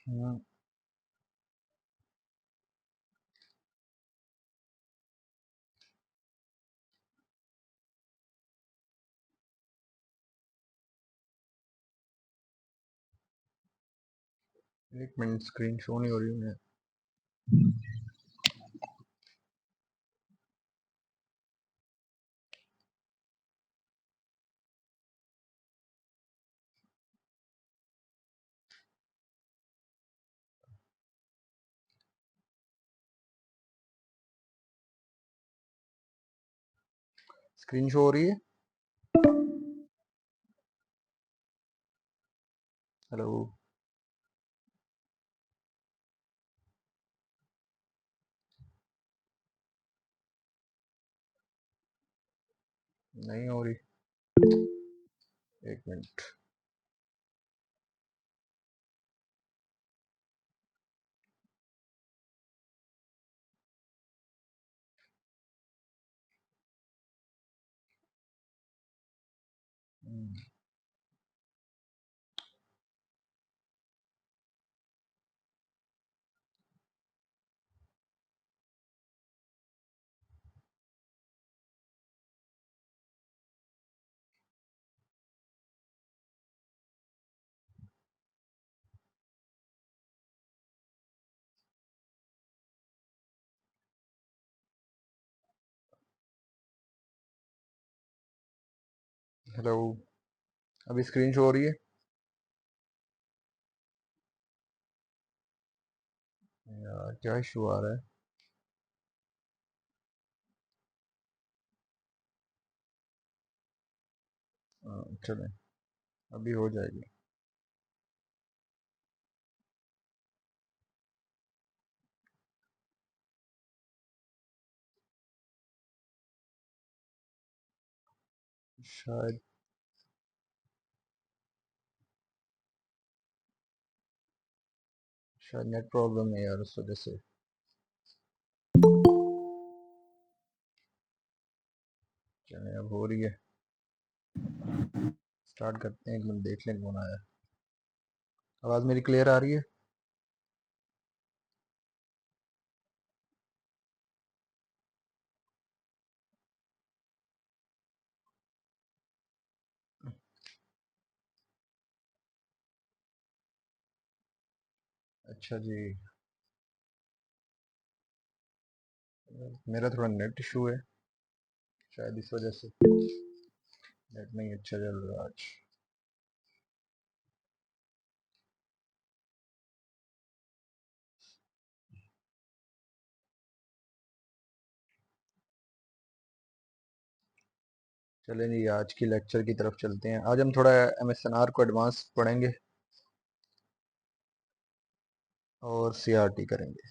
हाँ, एक minute screen show नहीं हो रही है। स्क्रीन शो हो रही है। हेलो। नहीं हो रही। एक मिनट। हेलो। अभी स्क्रीन शो हो रही है। यार क्या इशू आ रहा है। चलें, अभी हो जाएगी। शायद शायद नेट प्रॉब्लम है यार, उस वजह से। चलें, अब हो रही है। स्टार्ट करते हैं, एक मिनट देख लें कौन आया। आवाज़ मेरी क्लियर आ रही है। अच्छा जी। मेरा थोड़ा नेट इशू है, शायद इस वजह से नेट नहीं अच्छा चल रहा आज। चलें जी, आज की लेक्चर की तरफ चलते हैं। आज हम थोड़ा MSNR को एडवांस पढ़ेंगे और CRT करेंगे।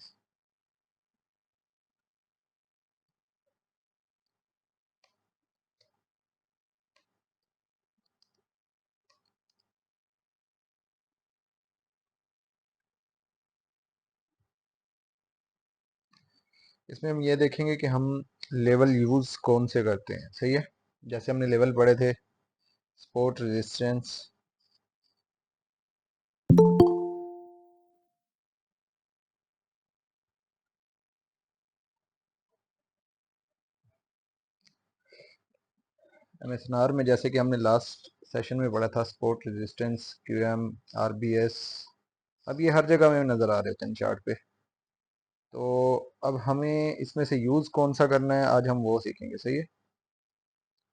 इसमें हम ये देखेंगे कि हम लेवल यूज़ कौन से करते हैं। सही है। जैसे हमने लेवल पढ़े थे, सपोर्ट, रेजिस्टेंस, MSNR में जैसे कि हमने लास्ट सेशन में पढ़ा था, सपोर्ट, रेजिस्टेंस, QM, RBS। अब ये हर जगह में नज़र आ रहे होते हैं चार्ट पे। तो अब हमें इसमें से यूज़ कौन सा करना है, आज हम वो सीखेंगे। सही है।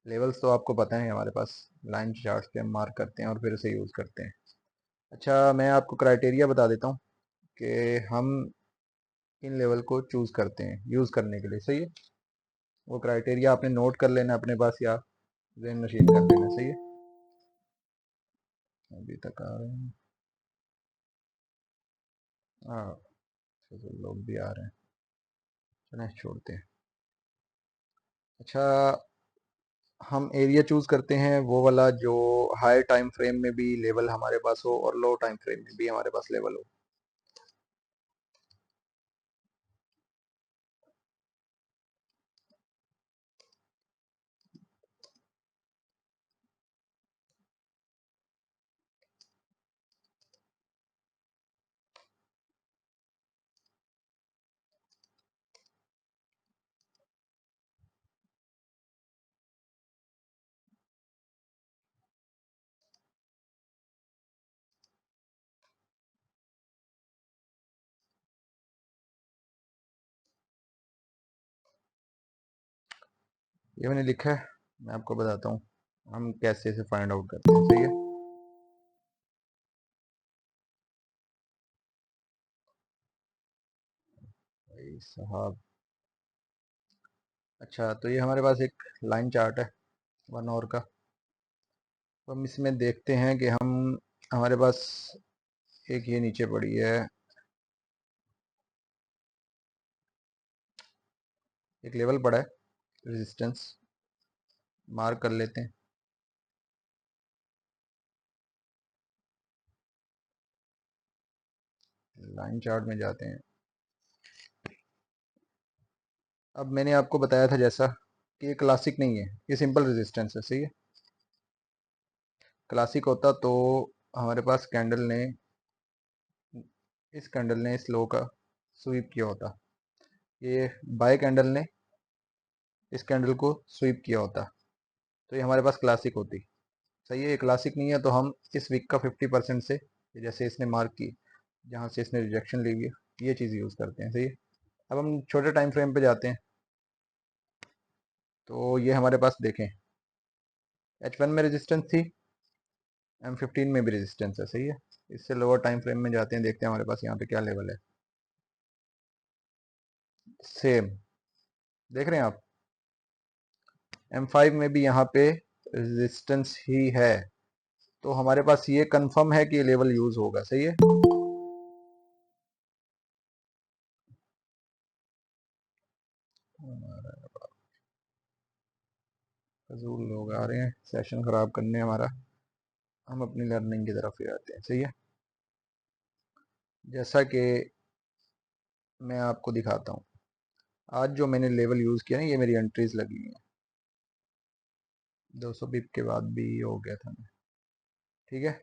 लेवल्स तो आपको पता है हमारे पास, लाइन चार्ट्स पे हम मार्क करते हैं और फिर उसे यूज़ करते हैं। अच्छा, मैं आपको क्राइटेरिया बता देता हूँ कि हम इन लेवल को चूज़ करते हैं यूज़ करने के लिए। सही है। वो क्राइटेरिया आपने नोट कर लेना अपने पास या ज़हन नशीन कर लेना। सही है। अभी तक आ रहे हैं। हाँ, तो लोग भी आ रहे हैं। चलें, छोड़ते हैं। अच्छा, हम एरिया चूज़ करते हैं वो वाला जो हाई टाइम फ्रेम में भी लेवल हमारे पास हो और लो टाइम फ्रेम में भी हमारे पास लेवल हो। ये मैंने लिखा है, मैं आपको बताता हूँ हम कैसे इसे फाइंड आउट करते हैं। सही है। भाई साहब, अच्छा तो ये हमारे पास एक लाइन चार्ट है 1 आवर का। तो हम इसमें देखते हैं कि हम हमारे पास एक ये नीचे पड़ी है, एक लेवल पड़ा है रेजिस्टेंस, मार्क कर लेते हैं। लाइन चार्ट में जाते हैं। अब मैंने आपको बताया था जैसा कि ये क्लासिक नहीं है, ये सिंपल रेजिस्टेंस है। सही है। क्लासिक होता तो हमारे पास कैंडल ने, इस कैंडल ने इस लो का स्वीप किया होता, ये बाय कैंडल ने इस कैंडल को स्वीप किया होता, तो ये हमारे पास क्लासिक होती। सही है। ये क्लासिक नहीं है तो हम इस वीक का 50% से, जैसे इसने मार्क की, जहाँ से इसने रिजेक्शन ली हुई है, ये चीज़ यूज़ करते हैं। सही है। अब हम छोटे टाइम फ्रेम पे जाते हैं। तो ये हमारे पास देखें, H1 में रेजिस्टेंस थी, M15 में भी रेजिस्टेंस है। सही है। इससे लोअर टाइम फ्रेम में जाते हैं, देखते हैं हमारे पास यहाँ पे क्या लेवल है। सेम देख रहे हैं आप, M5 में भी यहाँ पे रेजिस्टेंस ही है, तो हमारे पास ये कंफर्म है कि ये लेवल यूज होगा। सही है। फजूल लोग आ रहे हैं सेशन खराब करने हमारा, हम अपनी लर्निंग की तरफ ही आते हैं। सही है। जैसा कि मैं आपको दिखाता हूँ, आज जो मैंने लेवल यूज़ किया ना, ये मेरी एंट्रीज लगी हैं। 200 बिप के बाद भी हो गया था। ठीक है।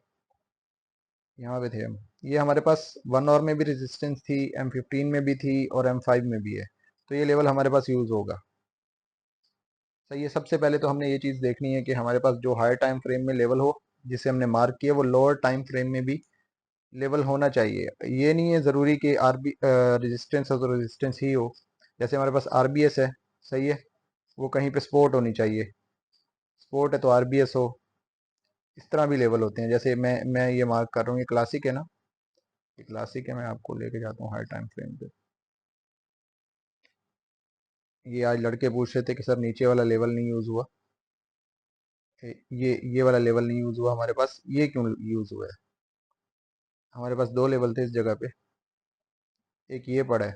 यहाँ पे थे हम, ये हमारे पास 1 आवर में भी रेजिस्टेंस थी, M15 में भी थी और M5 में भी है, तो ये लेवल हमारे पास यूज़ होगा। सही है। सबसे पहले तो हमने ये चीज़ देखनी है कि हमारे पास जो हायर टाइम फ्रेम में लेवल हो, जिसे हमने मार्क किया, वो लोअर टाइम फ्रेम में भी लेवल होना चाहिए। ये नहीं है ज़रूरी कि आरबी रेजिस्टेंस हो तो रेजिस्टेंस ही हो। जैसे हमारे पास आरबीएस है, सही है, वो कहीं पे सपोर्ट होनी चाहिए, सपोर्ट है तो आरबीएस हो। इस तरह भी लेवल होते हैं। जैसे मैं ये मार्क कर रहा हूँ, ये क्लासिक है ना, ये क्लासिक है। मैं आपको लेके जाता हूँ हाई टाइम फ्रेम पे। ये आज लड़के पूछ रहे थे कि सर नीचे वाला लेवल नहीं यूज़ हुआ, ये वाला लेवल नहीं यूज़ हुआ हमारे पास, ये क्यों यूज़ हुआ है? हमारे पास दो लेवल थे इस जगह पे, एक ये पड़ा है,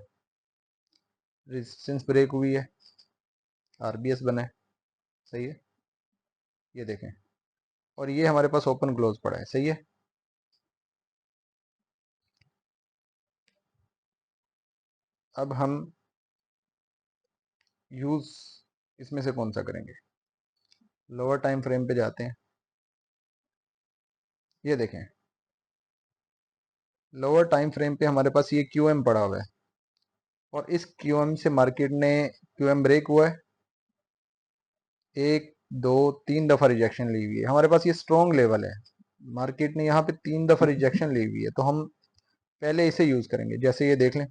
रेजिस्टेंस ब्रेक हुई है, आरबीएस बना है। सही है। ये देखें, और ये हमारे पास ओपन क्लोज पड़ा है। सही है। अब हम यूज इसमें से कौन सा करेंगे? लोअर टाइम फ्रेम पे जाते हैं। ये देखें, लोअर टाइम फ्रेम पे हमारे पास ये क्यू एम पड़ा हुआ है, और इस क्यू एम से मार्केट ने, क्यू एम ब्रेक हुआ है, एक दो तीन दफा रिजेक्शन ली हुई है। हमारे पास ये स्ट्रॉन्ग लेवल है, मार्केट ने यहाँ पे 3 दफा रिजेक्शन ली हुई है, तो हम पहले इसे यूज करेंगे। जैसे ये देख लें,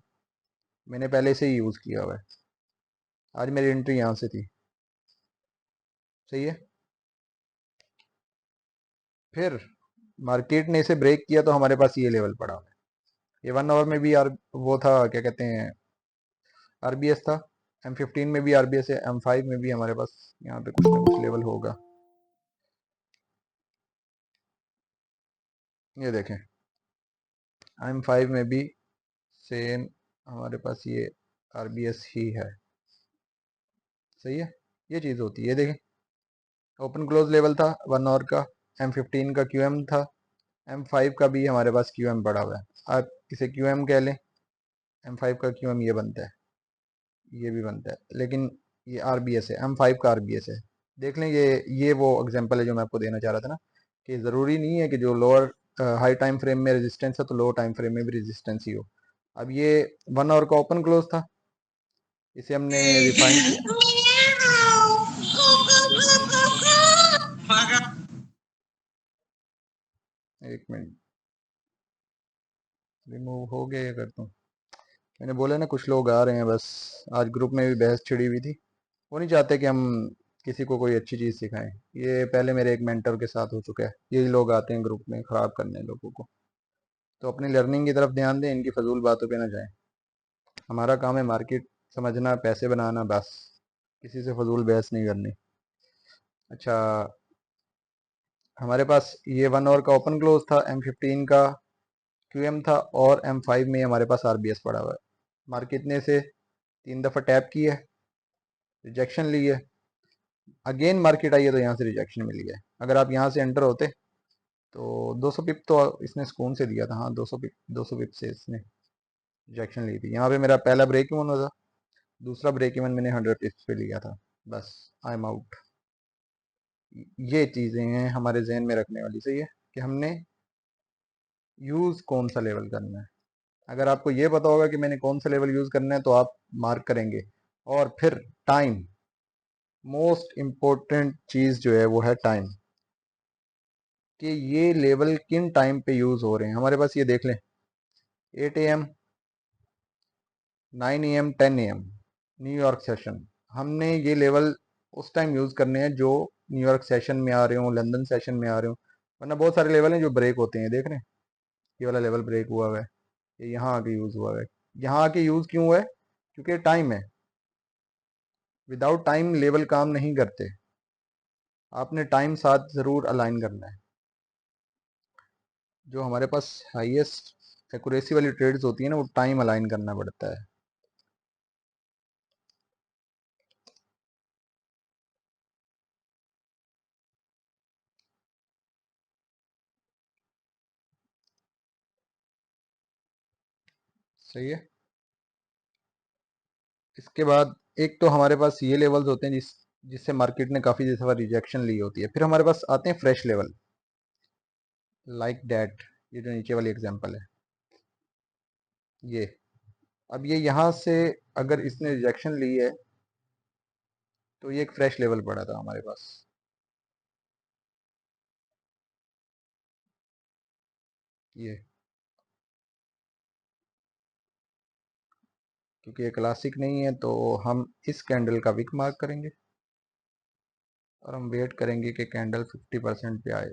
मैंने पहले इसे ही यूज किया हुआ है, आज मेरी एंट्री यहाँ से थी। सही है। फिर मार्केट ने इसे ब्रेक किया तो हमारे पास ये लेवल पड़ा हुआ है। ये 1 आवर में भी वो था, क्या कहते हैं, आरबीएस था। M15 में भी आरबीएस है, M5 में भी हमारे पास यहाँ पे कुछ ना कुछ लेवल होगा। ये देखें, M5 में भी सेम हमारे पास ये आरबीएस ही है। सही है। ये चीज़ होती है। ये देखें, ओपन क्लोज लेवल था 1 आवर का, M15 का क्यूएम था, M5 का भी हमारे पास क्यूएम पड़ा हुआ है। आप इसे क्यूएम कह लें, M5 का क्यूएम ये बनता है, ये भी बनता है, लेकिन ये आरबीएस है, M5 का आरबीएस है। देख लें, ये वो एग्जांपल है जो मैं आपको देना चाह रहा था ना, कि ज़रूरी नहीं है कि जो लोअर हाई टाइम फ्रेम में रेजिस्टेंस है तो लोअर टाइम फ्रेम में भी रेजिस्टेंस ही हो। अब ये 1 आवर का ओपन क्लोज था, इसे हमने रिफाइन किया। एक मिनट, रिमूव हो गया, ये करता हूँ। मैंने बोला ना कुछ लोग आ रहे हैं, बस आज ग्रुप में भी बहस छिड़ी हुई थी, वो नहीं चाहते कि हम किसी को कोई अच्छी चीज़ सिखाएं। ये पहले मेरे एक मेंटर के साथ हो चुका है। यही लोग आते हैं ग्रुप में ख़राब करने लोगों को। तो अपनी लर्निंग की तरफ ध्यान दें, इनकी फजूल बातों पे ना जाएं। हमारा काम है मार्केट समझना, पैसे बनाना, बस। किसी से फजूल बहस नहीं करनी। अच्छा, हमारे पास ये 1 आवर का ओपन क्लोज था, M15 का QM था, और M5 में हमारे पास RBS पड़ा हुआ है। मार्केट ने इसे 3 दफ़ा टैप किया है, रिजेक्शन ली है। अगेन मार्केट आई है तो यहाँ से रिजेक्शन मिली है। अगर आप यहाँ से एंटर होते तो 200 पिप तो इसने सुकून से दिया था। हाँ, 200 पिप से इसने रिजेक्शन ली थी। यहाँ पे मेरा पहला ब्रेक इवन था, दूसरा ब्रेक इवन मैंने 100 पिप्स पे लिया था। बस, आई एम आउट। ये चीज़ें हैं हमारे जहन में रखने वाली। सही है कि हमने यूज़ कौन सा लेवल करना है। अगर आपको ये पता होगा कि मैंने कौन सा लेवल यूज़ करना है तो आप मार्क करेंगे। और फिर टाइम, मोस्ट इम्पोर्टेंट चीज़ जो है वो है टाइम, कि ये लेवल किन टाइम पे यूज़ हो रहे हैं। हमारे पास ये देख लें, 8 AM, 9 AM, 10 AM New York session. हमने ये लेवल उस टाइम यूज़ करने हैं जो न्यूयॉर्क सेशन में आ रहे हो, लंदन सेशन में आ रहे हो। वरना बहुत सारे लेवल हैं जो ब्रेक होते हैं। देख रहे हैं, ये वाला लेवल ब्रेक हुआ हुआ है, ये यहाँ आके यूज़ हुआ है। यहाँ आके यूज़ क्यों हुआ है? क्योंकि टाइम है। विदाउट टाइम लेवल काम नहीं करते। आपने टाइम साथ ज़रूर अलाइन करना है। जो हमारे पास हाईएस्ट एक्यूरेसी वाली ट्रेड्स होती है ना, वो टाइम अलाइन करना पड़ता है। सही है। इसके बाद एक तो हमारे पास ये लेवल्स होते हैं जिससे मार्केट ने काफ़ी दफ़ा रिजेक्शन ली होती है। फिर हमारे पास आते हैं फ्रेश लेवल, लाइक डैट। ये जो नीचे वाली एग्जांपल है, ये अब ये यहाँ से अगर इसने रिजेक्शन ली है तो ये एक फ्रेश लेवल पड़ा था हमारे पास। ये क्योंकि ये क्लासिक नहीं है तो हम इस कैंडल का विक मार्क करेंगे और हम वेट करेंगे कि कैंडल 50% पे आए।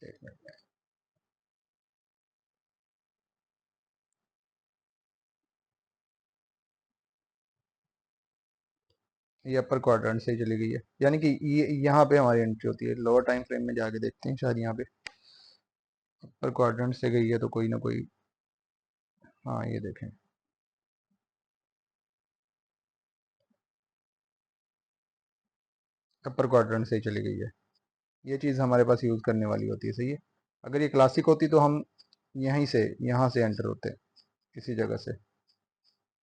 एक मिनट में, ये अपर क्वाड्रेंट से ही चली गई है, यानी कि ये यहाँ पे हमारी एंट्री होती है। लोअर टाइम फ्रेम में जाके देखते हैं, शायद यहाँ पे अपर क्वाड्रेंट से गई है तो कोई ना कोई। हाँ, ये देखें, अपर क्वाड्रेंट से ही चली गई है। ये चीज़ हमारे पास यूज़ करने वाली होती है। सही है। अगर ये क्लासिक होती तो हम यहीं से यहाँ से एंटर होते किसी जगह से,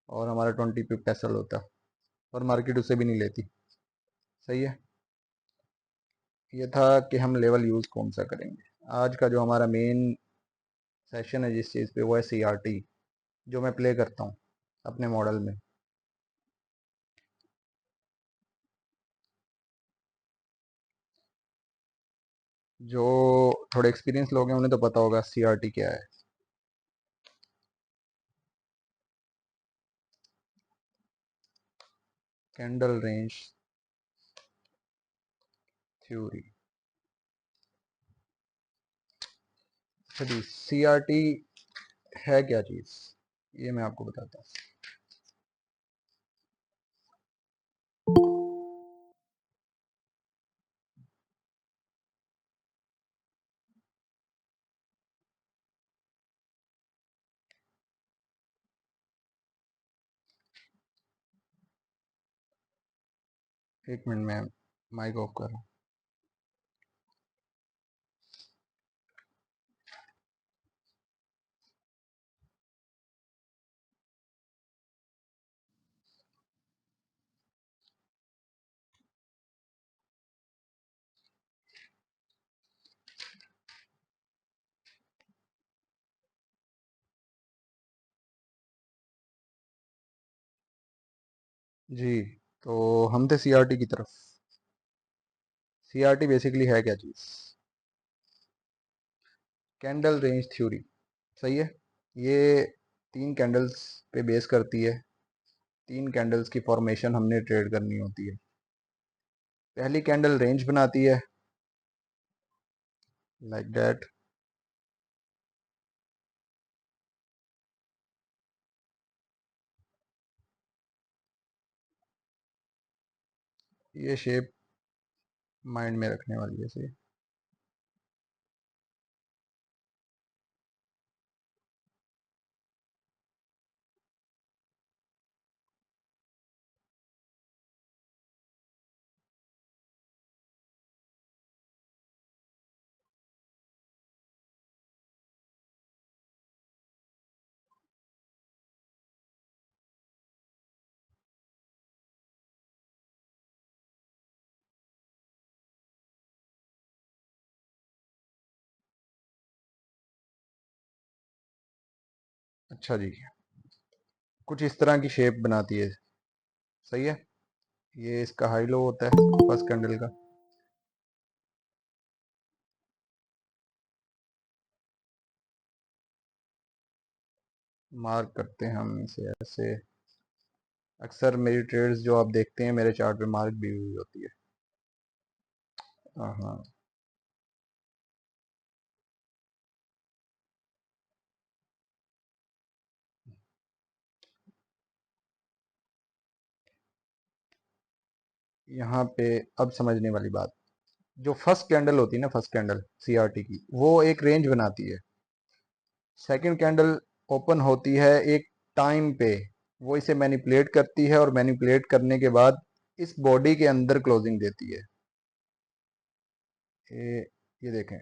और हमारा 20 पे पैसल होता, और मार्केट उससे भी नहीं लेती। सही है। ये था कि हम लेवल यूज़ कौन सा करेंगे। आज का जो हमारा मेन सेशन है जिस चीज़ पे, वो है CRT, जो मैं प्ले करता हूँ अपने मॉडल में। जो थोड़े एक्सपीरियंस लोग हैं उन्हें तो पता होगा CRT क्या है। Candle range theory. चलिए, CRT है क्या चीज़, ये मैं आपको बताता हूँ। एक मिनट में माइक ऑफ कर रहा हूँ। जी, तो हम थे CRT की तरफ। CRT बेसिकली है क्या चीज़? Candle range theory. सही है। ये 3 कैंडल्स पे बेस करती है। 3 कैंडल्स की फॉर्मेशन हमने ट्रेड करनी होती है। पहली कैंडल रेंज बनाती है लाइक दैट। ये शेप माइंड में रखने वाली है सही। अच्छा जी, कुछ इस तरह की शेप बनाती है, सही है। ये इसका हाई लो होता है फर्स्ट कैंडल का। मार्क करते हैं हम इसे ऐसे। अक्सर मेरी ट्रेड्स जो आप देखते हैं मेरे चार्ट पे मार्क भी हुई होती है। हाँ, यहाँ पे अब समझने वाली बात, जो फर्स्ट कैंडल होती है ना, फर्स्ट कैंडल सीआरटी की, वो एक रेंज बनाती है। सेकंड कैंडल ओपन होती है एक टाइम पे, वो इसे मैनिपुलेट करती है और मैनिपुलेट करने के बाद इस बॉडी के अंदर क्लोजिंग देती है। ये ये देखें,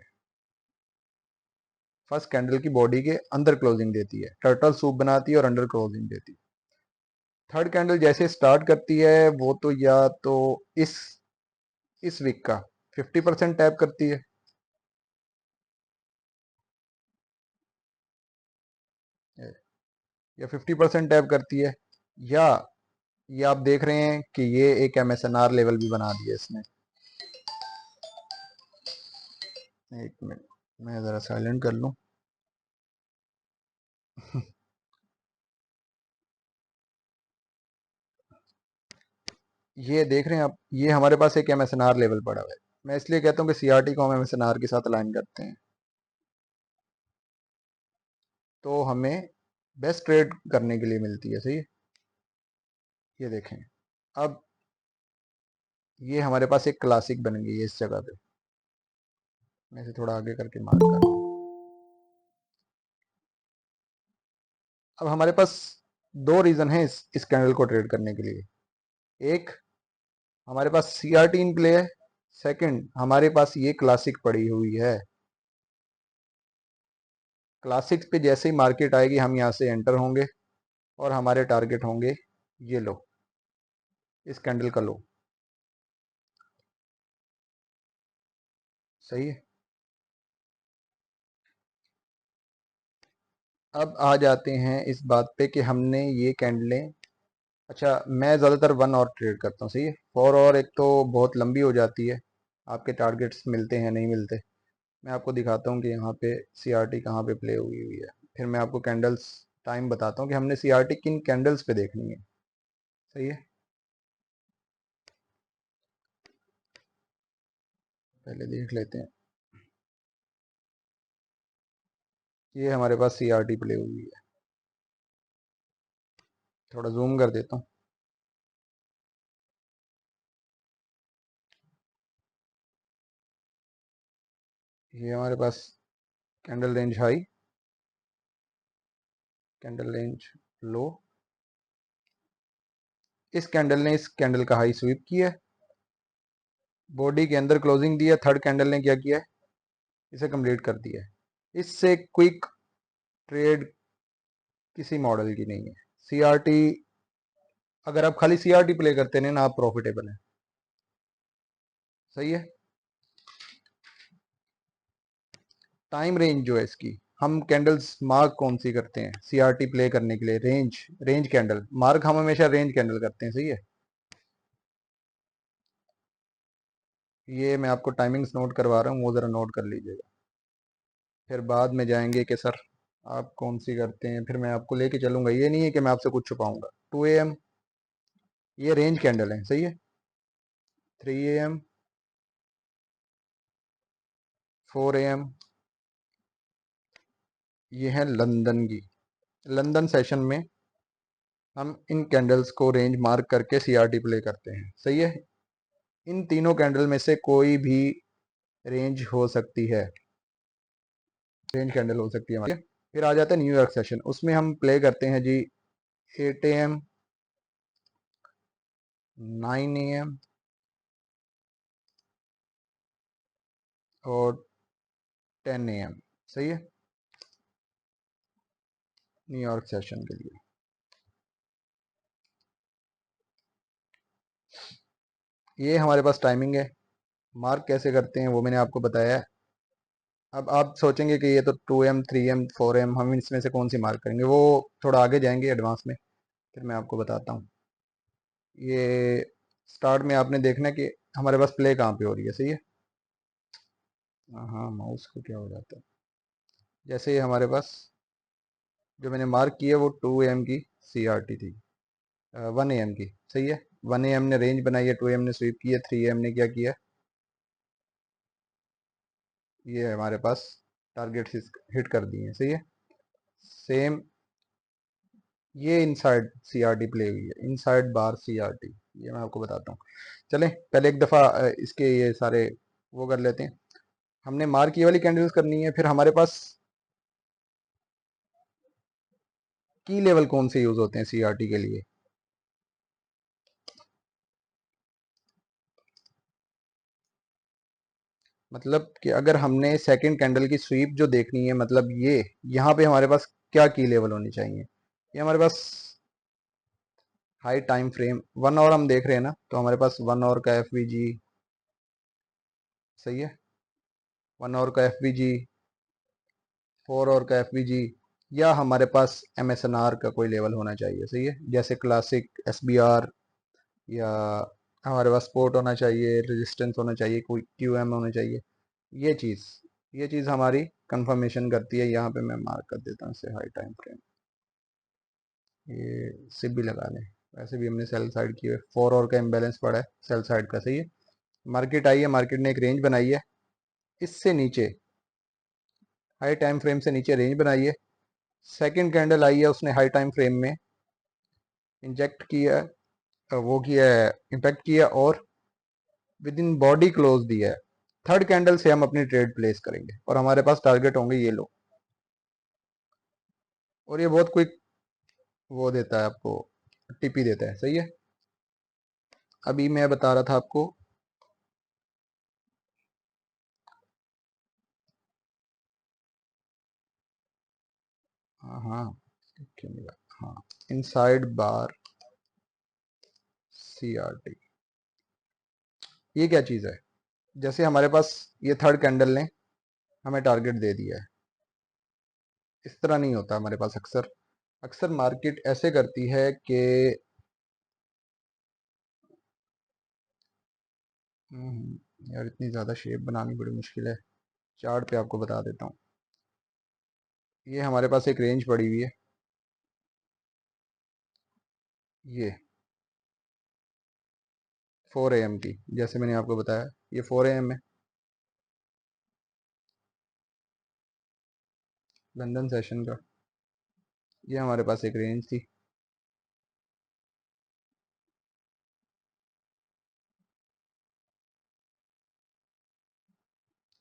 फर्स्ट कैंडल की बॉडी के अंदर क्लोजिंग देती है, टर्टल सूप बनाती है और अंडर क्लोजिंग देती है। थर्ड कैंडल जैसे स्टार्ट करती है वो तो या तो इस वीक का 50% टैप करती है, या 50% टैप करती है, या ये आप देख रहे हैं कि ये एक MSNR लेवल भी बना दिया इसने। एक मिनट, मैं ज़रा साइलेंट कर लूँ। ये देख रहे हैं आप, ये हमारे पास एक MSNR लेवल पड़ा हुआ है। मैं इसलिए कहता हूँ कि सीआरटी को हम MSNR के साथ अलाइन करते हैं तो हमें बेस्ट ट्रेड करने के लिए मिलती है, सही है। ये देखें, अब ये हमारे पास एक क्लासिक बन गई है इस जगह पे। मैं इसे थोड़ा आगे करके मार्क कर रहा हूँ। अब हमारे पास दो रीज़न है इस कैंडल को ट्रेड करने के लिए। एक, हमारे पास सीआरटी इन प्ले है। सेकंड, हमारे पास ये क्लासिक पड़ी हुई है। क्लासिक्स पे जैसे ही मार्केट आएगी हम यहाँ से एंटर होंगे और हमारे टारगेट होंगे ये लो, इस कैंडल का लो, सही है। अब आ जाते हैं इस बात पे कि हमने ये कैंडलें, अच्छा मैं ज़्यादातर 1 और ट्रेड करता हूँ, सही है। 4 और एक तो बहुत लंबी हो जाती है, आपके टारगेट्स मिलते हैं नहीं मिलते। मैं आपको दिखाता हूँ कि यहाँ पे सीआरटी कहाँ पे प्ले हुई हुई है, फिर मैं आपको कैंडल्स टाइम बताता हूँ कि हमने सीआरटी किन कैंडल्स पे देखनी है, सही है। पहले देख लेते हैं, ये हमारे पास सीआरटी प्ले हुई है। थोड़ा जूम कर देता हूँ। ये हमारे पास candle range high, candle range low. इस कैंडल ने इस कैंडल का हाई स्वीप किया है, बॉडी के अंदर क्लोजिंग दी है। थर्ड कैंडल ने क्या किया है, इसे कंप्लीट कर दिया है। इससे क्विक ट्रेड किसी मॉडल की नहीं है। सीआरटी, अगर आप खाली सीआरटी प्ले करते हैं ना, आप प्रॉफिटेबल हैं, सही है। टाइम रेंज जो है इसकी, हम कैंडल्स मार्क कौन सी करते हैं सीआरटी प्ले करने के लिए, रेंज, रेंज कैंडल मार्क हम हमेशा रेंज कैंडल करते हैं, सही है। ये मैं आपको टाइमिंग्स नोट करवा रहा हूँ, वो ज़रा नोट कर लीजिएगा। फिर बाद में जाएंगे कि सर आप कौन सी करते हैं, फिर मैं आपको लेके चलूंगा। ये नहीं है कि मैं आपसे कुछ छुपाऊंगा। 2 AM ये रेंज कैंडल है, सही है। 3 AM 4 AM, ये है लंदन की। लंदन सेशन में हम इन कैंडल्स को रेंज मार्क करके सीआरटी प्ले करते हैं, सही है। इन तीनों कैंडल में से कोई भी रेंज हो सकती है, रेंज कैंडल हो सकती है हमारी। फिर आ जाता है न्यूयॉर्क सेशन, उसमें हम प्ले करते हैं जी 8 AM, 9 AM और 10 AM, सही है, न्यूयॉर्क सेशन के लिए। ये हमारे पास टाइमिंग है। मार्क कैसे करते हैं वो मैंने आपको बताया है। अब आप सोचेंगे कि ये तो 2M, 3M, 4M, हम इसमें से कौन सी मार्क करेंगे, वो थोड़ा आगे जाएंगे एडवांस में, फिर मैं आपको बताता हूँ। ये स्टार्ट में आपने देखना है कि हमारे पास प्ले कहाँ पे हो रही है, सही है। हाँ, माउस को क्या हो जाता है। जैसे ये हमारे पास जो मैंने मार्क की है वो 2 AM की CRT थी, 1 AM की, सही है। 1 AM ने रेंज बनाई है, 2 AM ने स्वीप की है, 3 AM ने क्या किया, ये हमारे पास टारगेट हिट कर दिए हैं, सही है। सेम ये इनसाइड सीआरटी प्ले हुई है, इनसाइड बार सीआरटी, ये मैं आपको बताता हूँ। चलें पहले एक दफ़ा इसके ये सारे वो कर लेते हैं। हमने मार्क ये वाली कैंडल्स करनी है, फिर हमारे पास की लेवल कौन से यूज़ होते हैं सीआरटी के लिए। मतलब कि अगर हमने सेकंड कैंडल की स्वीप जो देखनी है, मतलब ये यहाँ पे हमारे पास क्या की लेवल होनी चाहिए। ये हमारे पास हाई टाइम फ्रेम 1 आवर हम देख रहे हैं ना, तो हमारे पास 1 आवर का एफवीजी, सही है, 1 आवर का एफवीजी, 4 आवर का एफवीजी, या हमारे पास MSNR का कोई लेवल होना चाहिए, सही है। जैसे क्लासिक SBR, या हमारे पास सपोर्ट होना चाहिए, रेजिस्टेंस होना चाहिए, कोई QM होना चाहिए। ये चीज़ ये चीज़ हमारी कंफर्मेशन करती है। यहाँ पे मैं मार्क कर देता हूँ इसे हाई टाइम फ्रेम, ये सिप भी लगा लें। वैसे भी हमने सेल साइड की है, 4 आवर का इम्बेलेंस पड़ा है सेल साइड का, सही है। मार्केट आई है, मार्केट ने एक रेंज बनाई है, इससे नीचे हाई टाइम फ्रेम से नीचे रेंज बनाई है। सेकंड कैंडल आई है, उसने हाई टाइम फ्रेम में इंजेक्ट किया है, वो किया है, इम्पैक्ट किया, और विद इन बॉडी क्लोज दिया है। थर्ड कैंडल से हम अपनी ट्रेड प्लेस करेंगे और हमारे पास टारगेट होंगे ये लो, और ये बहुत क्विक वो देता है आपको, टिपी देता है, सही है। अभी मैं बता रहा था आपको, हाँ हाँ, क्यों नहीं बात, हाँ, इनसाइड बार CRT, ये क्या चीज़ है। जैसे हमारे पास ये थर्ड कैंडल ने हमें टारगेट दे दिया है, इस तरह नहीं होता हमारे पास। अक्सर अक्सर मार्केट ऐसे करती है कि यार इतनी ज़्यादा शेप बनानी बड़ी मुश्किल है। चार्ट पे आपको बता देता हूँ। ये हमारे पास एक रेंज पड़ी हुई है, ये 4 AM की, जैसे मैंने आपको बताया ये 4 AM है, लंदन सेशन का। ये हमारे पास एक रेंज थी,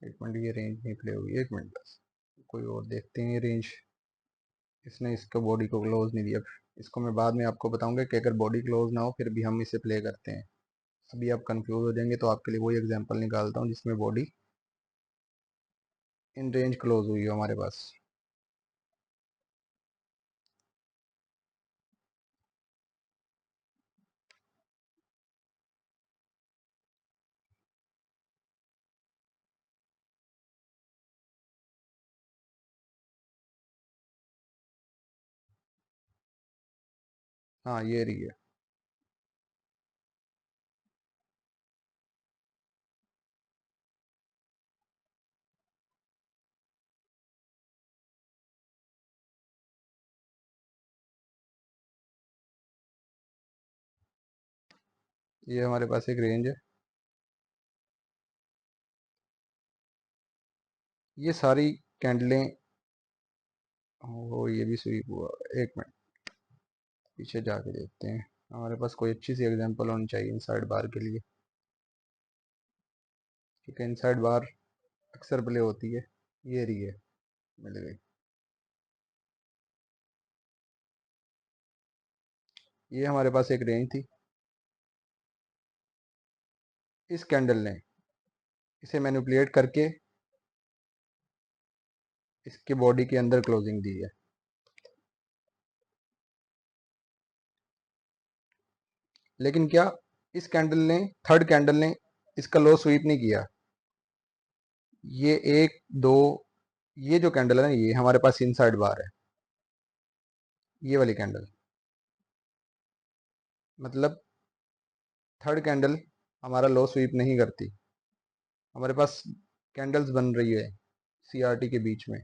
एक मिनट, ये रेंज नहीं प्ले हुई, एक मिनट बस, कोई और देखते हैं। ये रेंज, इसने इसको बॉडी को क्लोज नहीं दिया। इसको मैं बाद में आपको बताऊंगा कि अगर बॉडी क्लोज ना हो फिर भी हम इसे प्ले करते हैं। अभी आप कंफ्यूज हो जाएंगे, तो आपके लिए वही एग्जांपल निकालता हूँ जिसमें बॉडी इन रेंज क्लोज हुई हो हमारे पास। हाँ, ये रही है। ये हमारे पास एक रेंज है, ये सारी कैंडलें, वो ये भी स्वीप हुआ। एक मिनट पीछे जाके देखते हैं, हमारे पास कोई अच्छी सी एग्जांपल होनी चाहिए इनसाइड बार के लिए, क्योंकि इनसाइड बार अक्सर प्ले होती है। ये रही है, मिल गई। ये हमारे पास एक रेंज थी, इस कैंडल ने इसे मैनिपुलेट करके इसके बॉडी के अंदर क्लोजिंग दी है। लेकिन क्या इस कैंडल ने, थर्ड कैंडल ने इसका लो स्वीप नहीं किया। ये एक दो, ये जो कैंडल है ना, ये हमारे पास इनसाइड बार है, ये वाली कैंडल। मतलब थर्ड कैंडल हमारा लो स्वीप नहीं करती। हमारे पास कैंडल्स बन रही है सीआरटी के बीच में,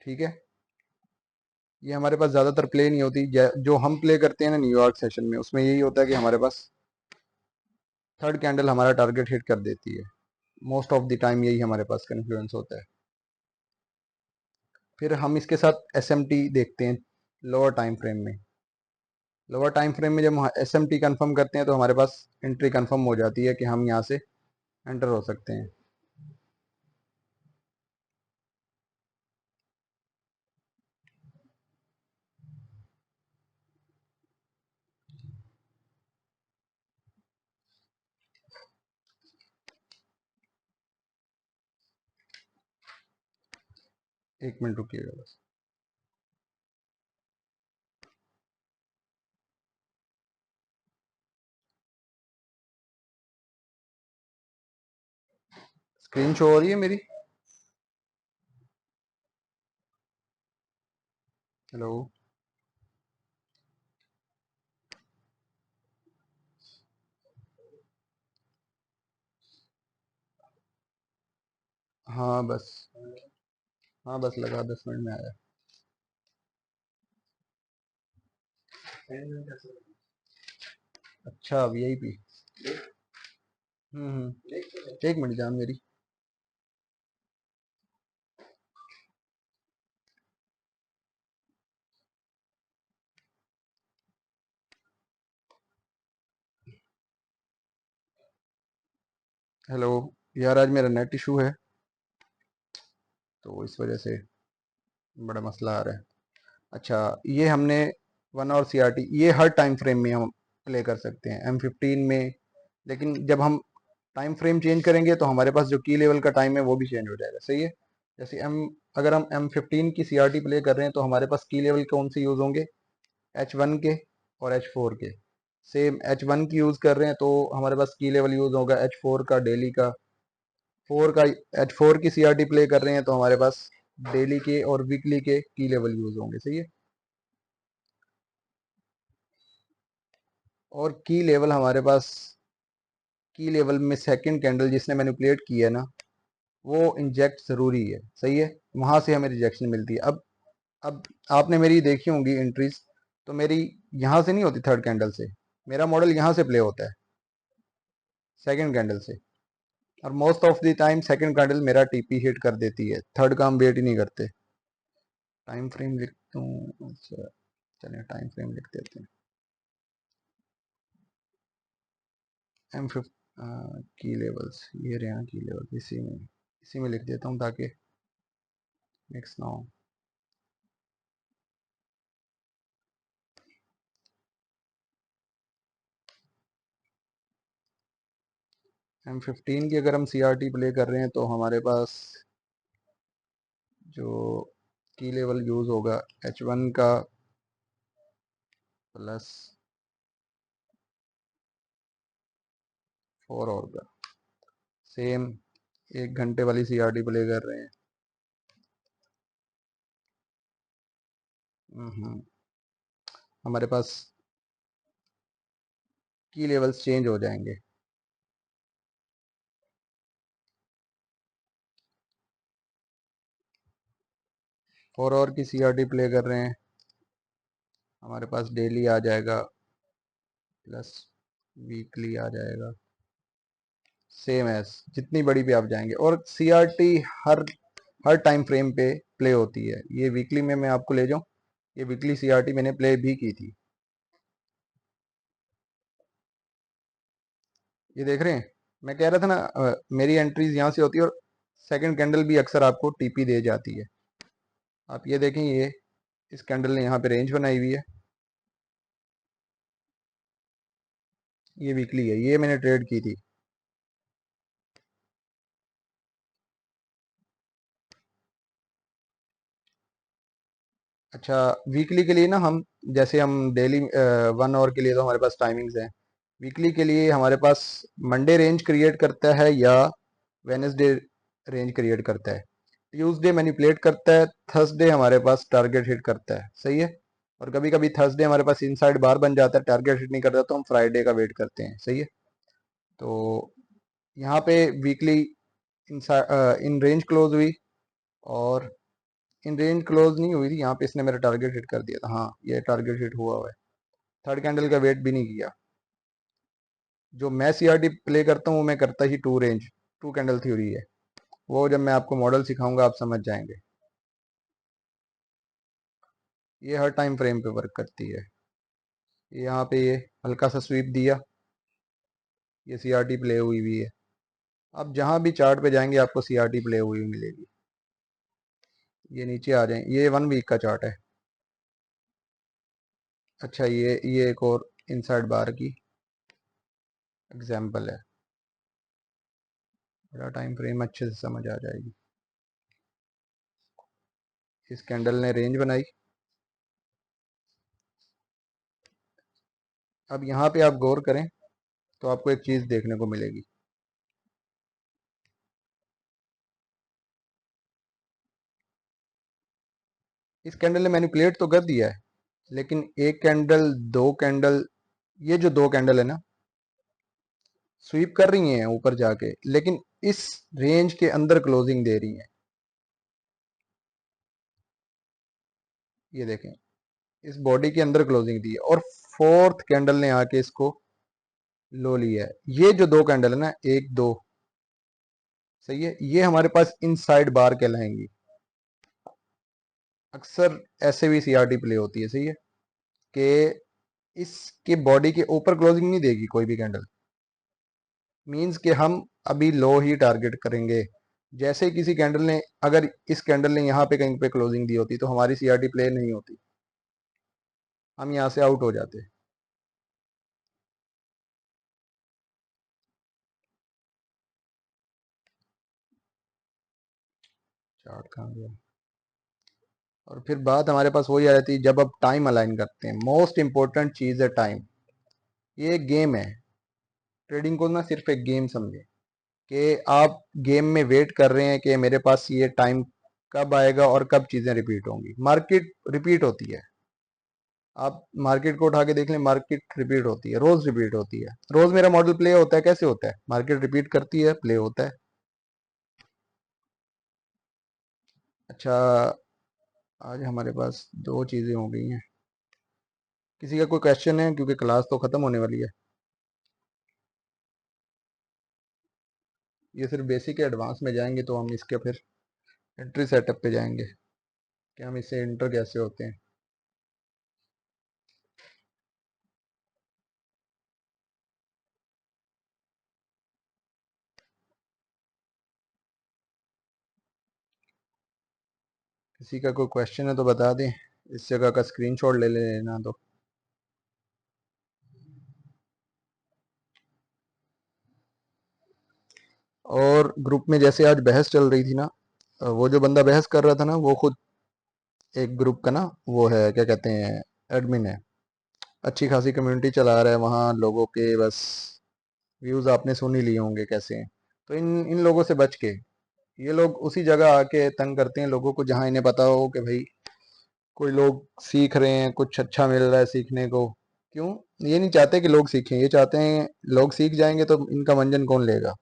ठीक है। ये हमारे पास ज़्यादातर प्ले नहीं होती, जो हम प्ले करते हैं ना न्यूयॉर्क सेशन में, उसमें यही होता है कि हमारे पास थर्ड कैंडल हमारा टारगेट हिट कर देती है। मोस्ट ऑफ द टाइम यही हमारे पास कन्फ्लुएंस होता है। फिर हम इसके साथ एस देखते हैं लोअर टाइम फ्रेम में। लोअर टाइम फ्रेम में जब हम एस कंफर्म करते हैं तो हमारे पास एंट्री कंफर्म हो जाती है कि हम यहाँ से एंटर हो सकते हैं। एक मिनट रुकिएगा बस। स्क्रीन शो हो रही है मेरी? हेलो? हाँ बस, हाँ बस लगा, 10 मिनट में आया। अच्छा वीआईपी। एक मिनट जान मेरी। हेलो यार, आज मेरा नेट इशू है तो इस वजह से बड़ा मसला आ रहा है। अच्छा, ये हमने 1 आवर सीआरटी, ये हर टाइम फ्रेम में हम प्ले कर सकते हैं M15 में। लेकिन जब हम टाइम फ्रेम चेंज करेंगे तो हमारे पास जो की लेवल का टाइम है वो भी चेंज हो जाएगा, सही है। जैसे अगर हम M15 की सीआरटी प्ले कर रहे हैं तो हमारे पास की लेवल कौन से यूज़ होंगे? H1 के और H4 के। सेम H1 की यूज़ कर रहे हैं तो हमारे पास की लेवल यूज़ होगा H4 का, डेली का। फोर का, H4 की सीआरटी प्ले कर रहे हैं तो हमारे पास डेली के और वीकली के की लेवल यूज़ होंगे, सही है। और की लेवल हमारे पास, की लेवल में सेकंड कैंडल जिसने मैनिपुलेट किया है ना, वो इंजेक्ट ज़रूरी है, सही है। वहाँ से हमें रिजेक्शन मिलती है। अब आपने मेरी देखी होंगी एंट्रीज, तो मेरी यहाँ से नहीं होती थर्ड कैंडल से, मेरा मॉडल यहाँ से प्ले होता है, सेकंड कैंडल से। और most of the time second candle मेरा टीपी हिट कर देती है, थर्ड का हम वेट ही नहीं करते। टाइम फ्रेम लिखता हूँ, अच्छा चलिए टाइम फ्रेम लिख देते हैं। M5 की लेवल्स, ये रहे हैं की लेवल, इसी में लिख देता हूँ ताकि मिक्स ना हो। M15 की अगर हम सीआरटी प्ले कर रहे हैं तो हमारे पास जो की लेवल यूज़ होगा H1 का प्लस 4 और का। सेम 1 घंटे वाली सीआरटी प्ले कर रहे हैं। हमारे पास की लेवल्स चेंज हो जाएंगे। फोर आवर की सीआरटी प्ले कर रहे हैं, हमारे पास डेली आ जाएगा प्लस वीकली आ जाएगा। सेम एज जितनी बड़ी पे आप जाएंगे, और सीआरटी हर हर टाइम फ्रेम पे प्ले होती है। ये वीकली में मैं आपको ले जाऊं, ये वीकली सीआरटी मैंने प्ले भी की थी। ये देख रहे हैं, मैं कह रहा था ना मेरी एंट्रीज यहाँ से होती है, और सेकंड कैंडल भी अक्सर आपको टीपी दे जाती है। आप ये देखें, ये इस कैंडल ने यहाँ पे रेंज बनाई हुई है, ये वीकली है, ये मैंने ट्रेड की थी। अच्छा, वीकली के लिए ना हम, जैसे हम डेली 1 आवर के लिए तो हमारे पास टाइमिंग्स हैं, वीकली के लिए हमारे पास मंडे रेंज क्रिएट करता है या वेनेसडे रेंज क्रिएट करता है, ट्यूसडे मैनिपुलेट करता है, थर्सडे हमारे पास टारगेट हिट करता है, सही है। और कभी कभी थर्सडे हमारे पास इनसाइड बार बन जाता है, टारगेट हिट नहीं करता तो हम फ्राइडे का वेट करते हैं, सही है। तो यहाँ पे वीकली इन रेंज क्लोज हुई, और इन रेंज क्लोज नहीं हुई थी, यहाँ पे इसने मेरा टारगेट हिट कर दिया था। हाँ, ये टारगेट हिट हुआ हुआ है, थर्ड कैंडल का वेट भी नहीं किया। जो मैं सीआरटी प्ले करता हूँ वो मैं करता ही two range, two candle theory है, वो जब मैं आपको मॉडल सिखाऊंगा आप समझ जाएंगे। ये हर टाइम फ्रेम पे वर्क करती है। यहाँ पे ये हल्का सा स्वीप दिया, ये सीआरटी प्ले हुई हुई है। आप जहाँ भी चार्ट पे जाएंगे आपको सीआरटी प्ले हुई हुई मिलेगी। ये नीचे आ जाए, ये 1 वीक का चार्ट है। अच्छा, ये एक और इनसाइड बार की एग्जाम्पल है, बड़ा टाइम फ्रेम अच्छे से समझ आ जाएगी। इस कैंडल ने रेंज बनाई, अब यहाँ पे आप गौर करें तो आपको एक चीज देखने को मिलेगी। इस कैंडल ने मैनिपुलेट तो कर दिया है, लेकिन एक कैंडल, दो कैंडल, ये जो दो कैंडल है ना, स्वीप कर रही हैं ऊपर जाके, लेकिन इस रेंज के अंदर क्लोजिंग दे रही हैं। ये देखें, इस बॉडी के अंदर क्लोजिंग दी है, और फोर्थ कैंडल ने आके इसको लो लिया है। ये जो दो कैंडल है ना, एक दो, सही है, ये हमारे पास इनसाइड बार कहलाएंगी। अक्सर ऐसे भी सीआरटी प्ले होती है, सही है, कि इसके बॉडी के ऊपर क्लोजिंग नहीं देगी कोई भी कैंडल, मींस कि हम अभी लो ही टारगेट करेंगे। जैसे ही किसी कैंडल ने, अगर इस कैंडल ने यहाँ पे कहीं पे क्लोजिंग दी होती तो हमारी सीआरटी प्ले नहीं होती, हम यहाँ से आउट हो जाते। चार्ट कहाँ गया। और फिर बात हमारे पास वही आ जाती है, जब अब टाइम अलाइन करते हैं, मोस्ट इंपॉर्टेंट चीज है टाइम। ये एक गेम है, ट्रेडिंग को ना सिर्फ एक गेम समझे, कि आप गेम में वेट कर रहे हैं कि मेरे पास ये टाइम कब आएगा और कब चीजें रिपीट होंगी। मार्केट रिपीट होती है, आप मार्केट को उठा के देख लें, मार्केट रिपीट होती है, रोज रिपीट होती है। रोज मेरा मॉडल प्ले होता है, कैसे होता है, मार्केट रिपीट करती है, प्ले होता है। अच्छा, आज हमारे पास दो चीजें हो गई हैं। किसी का कोई क्वेश्चन है, क्योंकि क्लास तो खत्म होने वाली है। ये सिर्फ बेसिक है, एडवांस में जाएंगे तो हम इसके फिर एंट्री सेटअप पे जाएंगे कि हम इससे एंटर कैसे होते हैं। किसी का कोई क्वेश्चन है तो बता दें, इस जगह का स्क्रीनशॉट ले लेना। तो और ग्रुप में जैसे आज बहस चल रही थी ना, वो जो बंदा बहस कर रहा था ना, वो खुद एक ग्रुप का ना, वो है क्या कहते हैं, एडमिन है। अच्छी खासी कम्युनिटी चला रहा है वहाँ, लोगों के बस व्यूज आपने सुन ही लिए होंगे कैसे हैं। तो इन इन लोगों से बच के, ये लोग उसी जगह आके तंग करते हैं लोगों को जहाँ इन्हें पता हो कि भाई कोई लोग सीख रहे हैं, कुछ अच्छा मिल रहा है सीखने को। क्यों, ये नहीं चाहते कि लोग सीखें, ये चाहते हैं लोग सीख जाएंगे तो इनका मंजन कौन लेगा।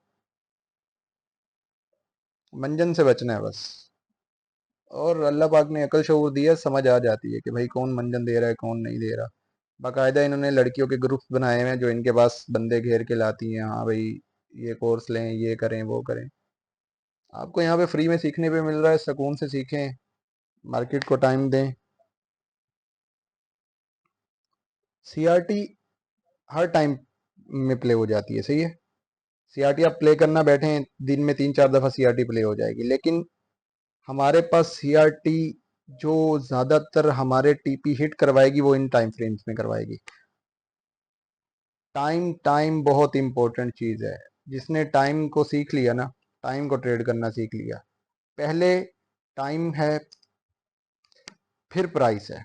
मंजन से बचना है बस। और अल्लाह पाक ने अकल शऊर दिया, समझ आ जाती है कि भाई कौन मंजन दे रहा है कौन नहीं दे रहा। बाकायदा इन्होंने लड़कियों के ग्रुप्स बनाए हुए हैं जो इनके पास बंदे घेर के लाती हैं, हाँ भाई ये कोर्स लें, ये करें, वो करें। आपको यहाँ पे फ्री में सीखने पे मिल रहा है, सुकून से सीखें, मार्केट को टाइम दें। सीआरटी हर टाइम में प्ले हो जाती है, सही है। सीआरटी आप प्ले करना बैठे, दिन में 3-4 दफ़ा सीआरटी प्ले हो जाएगी, लेकिन हमारे पास सीआरटी जो ज़्यादातर हमारे टीपी हिट करवाएगी वो इन टाइम फ्रेम्स में करवाएगी। टाइम टाइम बहुत इंपॉर्टेंट चीज़ है। जिसने टाइम को सीख लिया ना, टाइम को ट्रेड करना सीख लिया, पहले टाइम है फिर प्राइस है।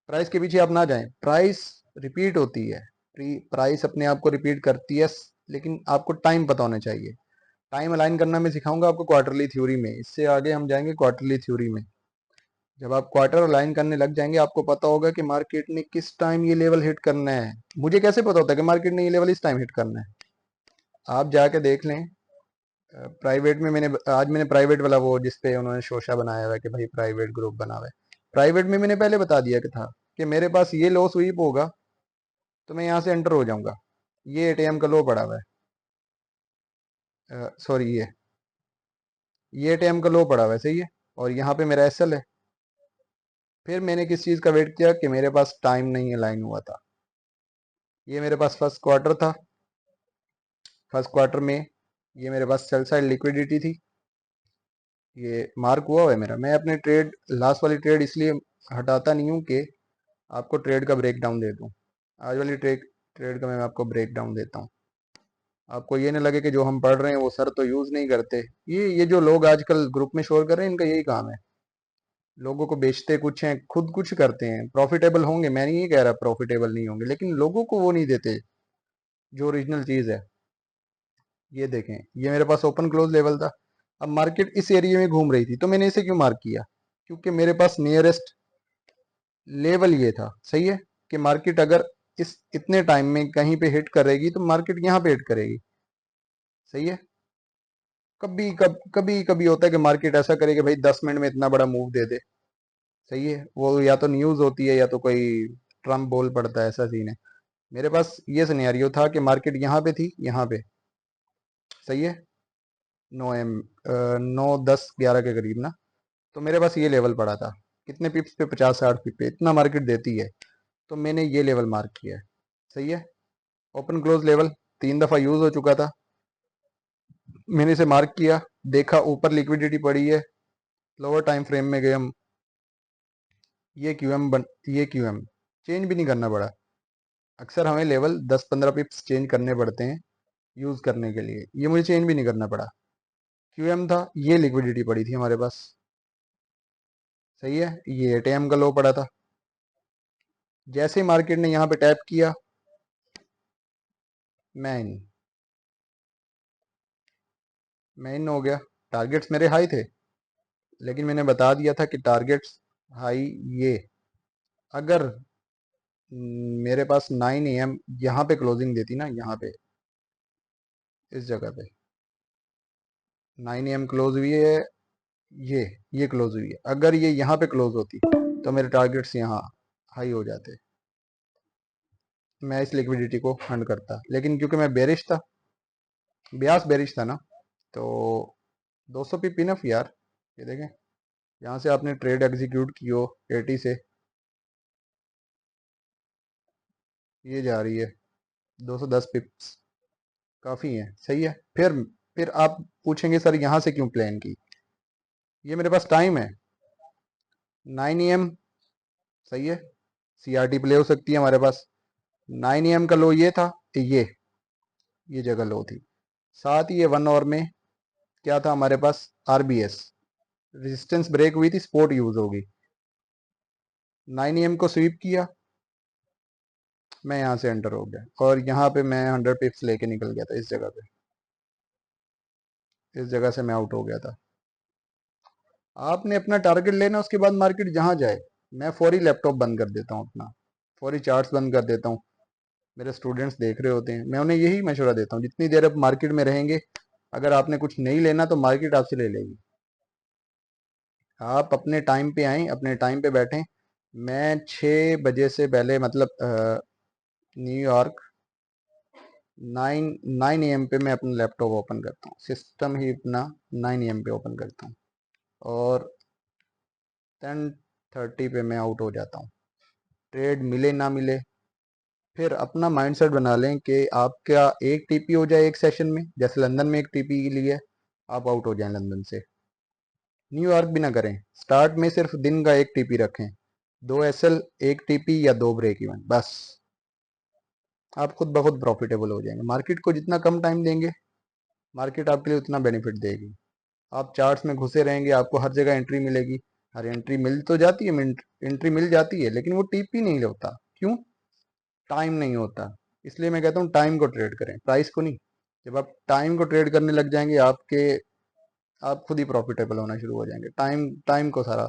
प्राइस के पीछे आप ना जाएं, प्राइस रिपीट होती है, प्राइस अपने आप को रिपीट करती है, लेकिन आपको टाइम पता होना चाहिए। टाइम अलाइन करना मैं सिखाऊंगा आपको क्वार्टरली थ्योरी में, इससे आगे हम जाएंगे क्वार्टरली थ्योरी में। जब आप क्वार्टर अलाइन करने लग जाएंगे आपको पता होगा कि मार्केट ने किस टाइम ये लेवल हिट करना है। मुझे कैसे पता होता है कि मार्केट ने ये लेवल इस टाइम हिट करना है? आप जाके देख लें। प्राइवेट में मैंने प्राइवेट वाला वो जिसपे उन्होंने शोशा बनाया हुआ है कि भाई प्राइवेट ग्रुप बना हुआ है, प्राइवेट में मैंने पहले बता दिया कि था कि मेरे पास ये लो स्वीप होगा तो मैं यहाँ से एंटर हो जाऊंगा। ये एटीएम का लो पड़ा हुआ है, सॉरी ये एटीएम का लो पड़ा हुआ है, सही है। और यहाँ पे मेरा एसएल है। फिर मैंने किस चीज़ का वेट किया कि मेरे पास टाइम नहीं अलाइन हुआ था। ये मेरे पास फर्स्ट क्वार्टर था, फर्स्ट क्वार्टर में ये मेरे पास सेल साइड लिक्विडिटी थी, ये मार्क हुआ है मेरा। मैं अपने ट्रेड लास्ट वाली ट्रेड इसलिए हटाता नहीं हूँ कि आपको ट्रेड का ब्रेक डाउन दे दूँ। आज वाली ट्रेड ट्रेड का मैं आपको ब्रेक डाउन देता हूँ, आपको ये नहीं लगे कि जो हम पढ़ रहे हैं वो सर तो यूज़ नहीं करते। ये जो लोग आजकल ग्रुप में शोर कर रहे हैं इनका यही काम है, लोगों को बेचते कुछ हैं, खुद कुछ करते हैं। प्रॉफिटेबल होंगे, मैं नहीं कह रहा प्रॉफिटेबल नहीं होंगे, लेकिन लोगों को वो नहीं देते जो ओरिजिनल चीज़ है। ये देखें, ये मेरे पास ओपन क्लोज लेवल था। अब मार्केट इस एरिया में घूम रही थी तो मैंने इसे क्यों मार्क किया? क्योंकि मेरे पास नियरेस्ट लेवल ये था, सही है, कि मार्केट अगर इस इतने टाइम में कहीं पे हिट करेगी तो मार्केट यहाँ पे हिट करेगी, सही है। कभी कभी होता है कि मार्केट ऐसा करे कि भाई 10 मिनट में इतना बड़ा मूव दे दे, सही है। वो या तो न्यूज़ होती है या तो कोई ट्रम्प बोल पड़ता है, ऐसा सीन है। मेरे पास ये सिनेरियो था कि मार्केट यहाँ पे थी, यहाँ पे, सही है, 9 10 11 के करीब ना। तो मेरे पास ये लेवल पड़ा था, कितने पिप्स पे? 50-60 पिप पे, इतना मार्केट देती है। तो मैंने ये लेवल मार्क किया है, सही है। ओपन क्लोज लेवल 3 दफ़ा यूज हो चुका था, मैंने इसे मार्क किया, देखा ऊपर लिक्विडिटी पड़ी है, लोअर टाइम फ्रेम में गए हम, ये क्यू एम चेंज भी नहीं करना पड़ा। अक्सर हमें लेवल 10-15 पिप्स चेंज करने पड़ते हैं यूज करने के लिए, ये मुझे चेंज भी नहीं करना पड़ा। क्यू एम था, ये लिक्विडिटी पड़ी थी हमारे पास, सही है। ये एटीएम का लो पड़ा था, जैसे ही मार्केट ने यहाँ पे टैप किया मैं इन हो गया। टारगेट्स मेरे हाई थे, लेकिन मैंने बता दिया था कि टारगेट्स हाई ये, अगर मेरे पास 9 AM यहाँ पे क्लोजिंग देती ना, यहाँ पे इस जगह पे 9 AM क्लोज हुई है, ये ये क्लोज हुई है, अगर ये यहाँ पे क्लोज होती तो मेरे टारगेट्स यहाँ हाई हो जाते, मैं इस लिक्विडिटी को फंड करता। लेकिन क्योंकि मैं बेरिश था, ब्यास बेरिश था ना, तो 200 पिप इनफ यार। ये देखें, यहाँ से आपने ट्रेड एग्जीक्यूट की हो 80 से, ये जा रही है 210 पिप्स, काफ़ी है, सही है। फिर आप पूछेंगे सर यहाँ से क्यों प्लान की? ये मेरे पास टाइम है 9 AM, सही है। सीआरटी प्ले हो सकती है हमारे पास। 9 AM का लो ये था, ये जगह लो थी। साथ ही ये 1 आवर में क्या था हमारे पास? आरबीएस रेजिस्टेंस ब्रेक हुई थी, स्पोर्ट यूज होगी। 9 AM को स्वीप किया, मैं यहाँ से एंटर हो गया और यहाँ पे मैं 100 पिप्स लेके निकल गया था। इस जगह पे, इस जगह से मैं आउट हो गया था। आपने अपना टारगेट लेना, उसके बाद मार्केट जहाँ जाए। मैं फौरी लैपटॉप बंद कर देता हूँ अपना, फौरी चार्ट्स बंद कर देता हूँ। मेरे स्टूडेंट्स देख रहे होते हैं, मैं उन्हें यही मशवरा देता हूँ, जितनी देर आप मार्केट में रहेंगे, अगर आपने कुछ नहीं लेना तो मार्केट आपसे ले लेगी। आप अपने टाइम पे आएँ, अपने टाइम पे बैठें। मैं 6 बजे से पहले, मतलब न्यूयॉर्क नाइन AM पे मैं अपना लैपटॉप ओपन करता हूँ, सिस्टम ही अपना 9 AM पे ओपन करता हूँ और 10:30 पे मैं आउट हो जाता हूँ। ट्रेड मिले ना मिले, फिर अपना माइंडसेट बना लें कि आपका एक टीपी हो जाए एक सेशन में, जैसे लंदन में एक टीपी के लिए आप आउट हो जाएं लंदन से। न्यूयॉर्क भी ना करें, स्टार्ट में सिर्फ दिन का एक टीपी रखें, 2 SL, एक टीपी या 2 ब्रेक इवन, बस आप खुद ब खुद प्रॉफिटेबल हो जाएंगे। मार्केट को जितना कम टाइम देंगे, मार्केट आपके लिए उतना बेनिफिट देगी। आप चार्ट्स में घुसे रहेंगे, आपको हर जगह एंट्री मिलेगी, हर एंट्री मिल तो जाती है, एंट्री मिल जाती है, लेकिन वो टीपी नहीं होता। क्यों? टाइम नहीं होता। इसलिए मैं कहता हूँ टाइम को ट्रेड करें, प्राइस को नहीं। जब आप टाइम को ट्रेड करने लग जाएंगे, आप खुद ही प्रॉफिटेबल होना शुरू हो जाएंगे। टाइम टाइम को सारा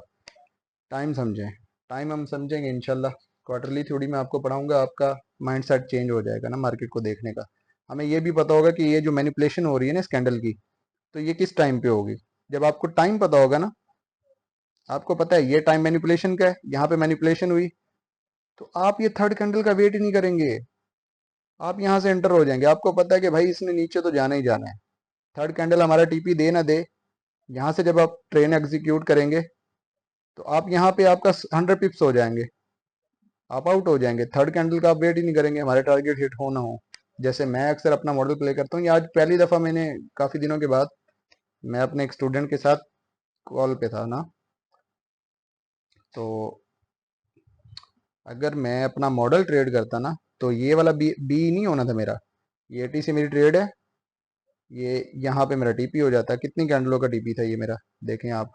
टाइम समझें, टाइम हम समझेंगे इंशाल्लाह। क्वार्टरली थ्योरी में आपको पढ़ाऊंगा, आपका माइंडसेट चेंज हो जाएगा ना मार्केट को देखने का। हमें ये भी पता होगा कि ये जो मैनिपुलेशन हो रही है ना स्कैंडल की, तो ये किस टाइम पे होगी। जब आपको टाइम पता होगा ना, आपको पता है ये टाइम मैनिपुलेशन का है, यहाँ पे मैनिपुलेशन हुई, तो आप ये थर्ड कैंडल का वेट ही नहीं करेंगे, आप यहाँ से एंटर हो जाएंगे। आपको पता है कि भाई इसने नीचे तो जाना ही जाना है, थर्ड कैंडल हमारा टीपी दे ना दे, यहाँ से जब आप ट्रेन एग्जीक्यूट करेंगे तो आप यहाँ पे आपका 100 पिप्स हो जाएंगे, आप आउट हो जाएंगे। थर्ड कैंडल का आप वेट ही नहीं करेंगे हमारे टारगेट हिट हो ना हो। जैसे मैं अक्सर अपना मॉडल प्ले करता हूँ, ये आज पहली दफ़ा मैंने काफ़ी दिनों के बाद मैं अपने एक स्टूडेंट के साथ कॉल पे था ना, तो अगर मैं अपना मॉडल ट्रेड करता ना, तो ये वाला बी बी नहीं होना था मेरा। ये टी से मेरी ट्रेड है, ये यहाँ पे मेरा टीपी हो जाता। कितनी कैंडलों का टीपी था ये मेरा, देखें आप।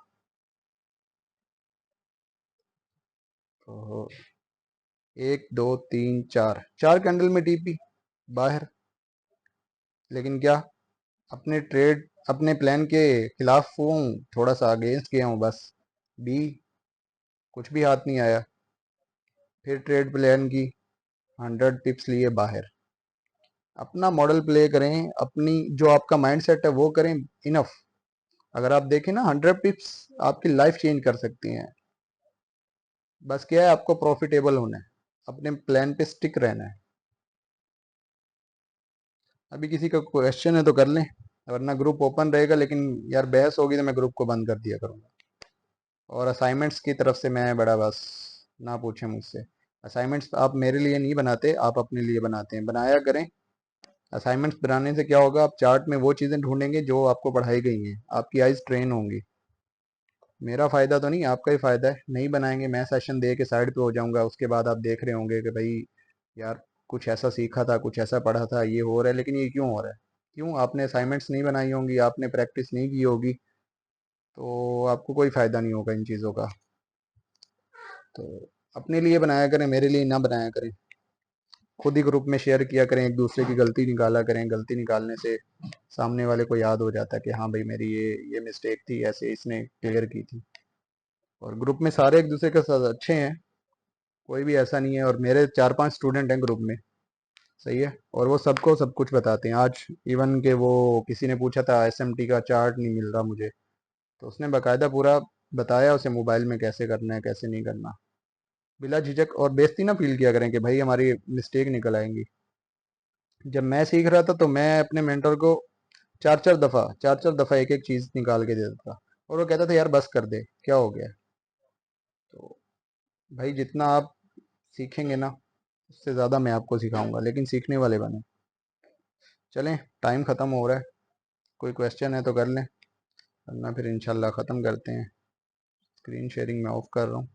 तो 1 2 3 4, 4 कैंडल में टीपी बाहर। लेकिन क्या, अपने ट्रेड अपने प्लान के खिलाफ हूँ, थोड़ा सा अगेंस्ट गया हूँ बस, बी कुछ भी हाथ नहीं आया। फिर ट्रेड प्लान की 100 पिप्स लिए बाहर। अपना मॉडल प्ले करें, अपनी जो आपका माइंडसेट है वो करें, इनफ। अगर आप देखें ना, 100 पिप्स आपकी लाइफ चेंज कर सकती हैं। बस क्या है, आपको प्रॉफिटेबल होना है, अपने प्लान पे स्टिक रहना है। अभी किसी का क्वेश्चन है तो कर लें, वरना ग्रुप ओपन रहेगा, लेकिन यार बहस होगी तो मैं ग्रुप को बंद कर दिया करूँगा। और असाइनमेंट्स की तरफ से मैं बड़ा, बस ना पूछें मुझसे। असाइनमेंट्स आप मेरे लिए नहीं बनाते, आप अपने लिए बनाते हैं, बनाया करें। असाइनमेंट्स बनाने से क्या होगा, आप चार्ट में वो चीज़ें ढूंढेंगे जो आपको पढ़ाई गई हैं, आपकी आइज़ ट्रेन होंगी। मेरा फ़ायदा तो नहीं, आपका ही फ़ायदा है। नहीं बनाएंगे, मैं सेशन दे के साइड पे हो जाऊंगा, उसके बाद आप देख रहे होंगे कि भाई यार कुछ ऐसा सीखा था, कुछ ऐसा पढ़ा था, ये हो रहा है, लेकिन ये क्यों हो रहा है। क्यों? आपने असाइनमेंट्स नहीं बनाई होंगी, आपने प्रैक्टिस नहीं की होगी, तो आपको कोई फ़ायदा नहीं होगा इन चीज़ों का। तो अपने लिए बनाया करें, मेरे लिए ना बनाया करें। खुद ही ग्रुप में शेयर किया करें, एक दूसरे की गलती निकाला करें। गलती निकालने से सामने वाले को याद हो जाता है कि हाँ भाई मेरी ये मिस्टेक थी, ऐसे इसने क्लियर की थी। और ग्रुप में सारे एक दूसरे के साथ अच्छे हैं, कोई भी ऐसा नहीं है। और मेरे 4 5 स्टूडेंट हैं ग्रुप में, सही है, और वो सबको सब कुछ बताते हैं। आज इवन के वो किसी ने पूछा था SMT का चार्ट नहीं मिल रहा मुझे, तो उसने बाकायदा पूरा बताया उसे मोबाइल में कैसे करना है कैसे नहीं करना। बिला झिझक और बेइज्जती ना फील किया करें कि भाई हमारी मिस्टेक निकल आएंगी। जब मैं सीख रहा था तो मैं अपने मेंटर को चार चार दफा एक एक चीज निकाल के देता था, और वो कहता था यार बस कर दे, क्या हो गया। तो भाई जितना आप सीखेंगे ना, उससे ज़्यादा मैं आपको सिखाऊंगा, लेकिन सीखने वाले बने। चलें, टाइम ख़त्म हो रहा है, कोई क्वेश्चन है तो कर लें, वरना फिर इंशाल्लाह ख़त्म करते हैं। स्क्रीन शेयरिंग मैं ऑफ कर रहा हूँ।